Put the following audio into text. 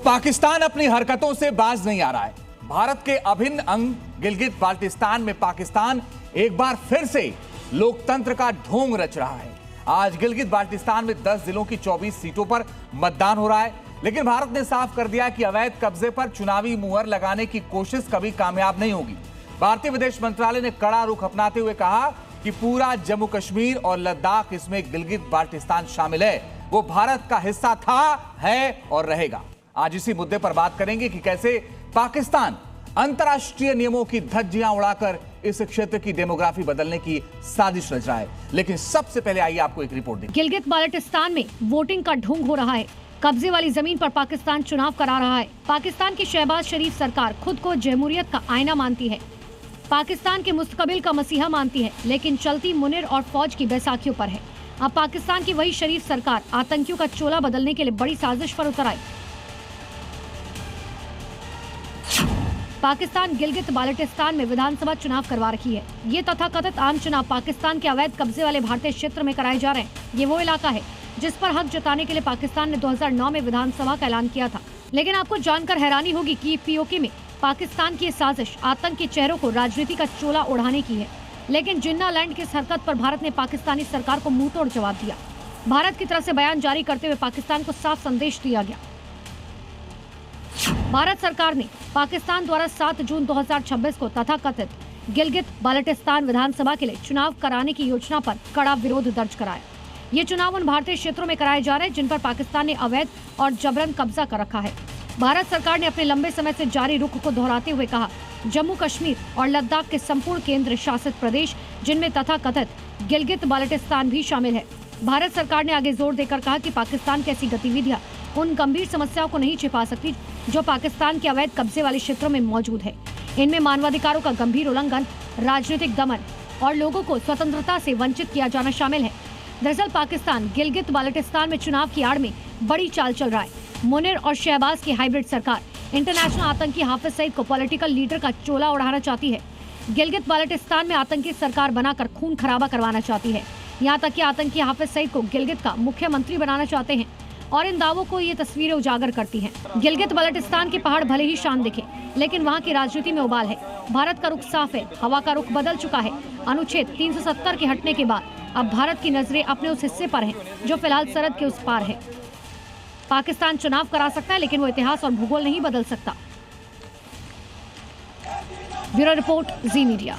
पाकिस्तान अपनी हरकतों से बाज नहीं आ रहा है। भारत के अभिन्न अंग गिलगित बाल्टिस्तान में पाकिस्तान एक बार फिर से लोकतंत्र का ढोंग रच रहा है। आज गिलगित बाल्टिस्तान में 10 जिलों की 24 सीटों पर मतदान हो रहा है, लेकिन भारत ने साफ कर दिया कि अवैध कब्जे पर चुनावी मुहर लगाने की कोशिश कभी कामयाब नहीं होगी। भारतीय विदेश मंत्रालय ने कड़ा रुख अपनाते हुए कहा कि पूरा जम्मू कश्मीर और लद्दाख, इसमें गिलगित बाल्टिस्तान शामिल है, वो भारत का हिस्सा था, है और रहेगा। आज इसी मुद्दे पर बात करेंगे कि कैसे पाकिस्तान अंतर्राष्ट्रीय नियमों की धज्जियां उड़ाकर इस क्षेत्र की डेमोग्राफी बदलने की साजिश रच रहा है। लेकिन सबसे पहले आइए आपको एक रिपोर्ट दें। गिलगित बाल्टिस्तान में वोटिंग का ढोंग हो रहा है। कब्जे वाली जमीन पर पाकिस्तान चुनाव करा रहा है। पाकिस्तान की शहबाज शरीफ सरकार खुद को जमहूरियत का आईना मानती है, पाकिस्तान के मुस्तकबिल का मसीहा मानती है, लेकिन चलती मुनीर और फौज की बैसाखियों पर है। अब पाकिस्तान की वही शरीफ सरकार आतंकियों का चोला बदलने के लिए बड़ी साजिश पर उतर आई। पाकिस्तान गिलगित बाल्टिस्तान में विधानसभा चुनाव करवा रही है। ये तथाकथित आम चुनाव पाकिस्तान के अवैध कब्जे वाले भारतीय क्षेत्र में कराए जा रहे हैं। ये वो इलाका है जिस पर हक जताने के लिए पाकिस्तान ने 2009 में विधानसभा का ऐलान किया था। लेकिन आपको जानकर हैरानी होगी कि पीओके में पाकिस्तान की साजिश आतंक के चेहरों को राजनीति का चोला ओढ़ाने की है। लेकिन जिन्ना लैंड की इस हरकत पर भारत ने पाकिस्तानी सरकार को मुंहतोड़ जवाब दिया। भारत की तरफ से बयान जारी करते हुए पाकिस्तान को साफ संदेश दिया गया। भारत सरकार ने पाकिस्तान द्वारा 7 जून 2026 को तथाकथित गिलगित बाल्टिस्तान विधानसभा के लिए चुनाव कराने की योजना पर कड़ा विरोध दर्ज कराया। ये चुनाव उन भारतीय क्षेत्रों में कराए जा रहे हैं जिन पर पाकिस्तान ने अवैध और जबरन कब्जा कर रखा है। भारत सरकार ने अपने लंबे समय से जारी रुख को दोहराते हुए कहा, जम्मू कश्मीर और लद्दाख के संपूर्ण केंद्र शासित प्रदेश, जिनमें तथाकथित गिलगित बाल्टिस्तान भी शामिल है। भारत सरकार ने आगे जोर देकर कहा कि पाकिस्तान की ऐसी गतिविधियां उन गंभीर समस्याओं को नहीं छिपा सकती जो पाकिस्तान के अवैध कब्जे वाले क्षेत्रों में मौजूद है। इनमें मानवाधिकारों का गंभीर उल्लंघन, राजनीतिक दमन और लोगों को स्वतंत्रता से वंचित किया जाना शामिल है। दरअसल पाकिस्तान गिलगित बाल्टिस्तान में चुनाव की आड़ में बड़ी चाल चल रहा है। मुनीर और शहबाज की हाइब्रिड सरकार इंटरनेशनल आतंकी हाफिज सईद को पॉलिटिकल लीडर का चोला उड़ाना चाहती है। गिलगित बाल्टिस्तान में आतंकी सरकार बनाकर खून खराबा करवाना चाहती है। यहाँ तक कि आतंकी हाफिज सईद को गिलगित का मुख्यमंत्री बनाना चाहते हैं और इन दावों को ये तस्वीरें उजागर करती हैं। गिलगित बाल्टिस्तान के पहाड़ भले ही शान दिखे, लेकिन वहाँ की राजनीति में उबाल है। भारत का रुख साफ है, हवा का रुख बदल चुका है। अनुच्छेद 370 के हटने के बाद अब भारत की नजरें अपने उस हिस्से पर हैं जो फिलहाल सरहद के उस पार है। पाकिस्तान चुनाव करा सकता है, लेकिन वो इतिहास और भूगोल नहीं बदल सकता। ब्यूरो रिपोर्ट, जी मीडिया।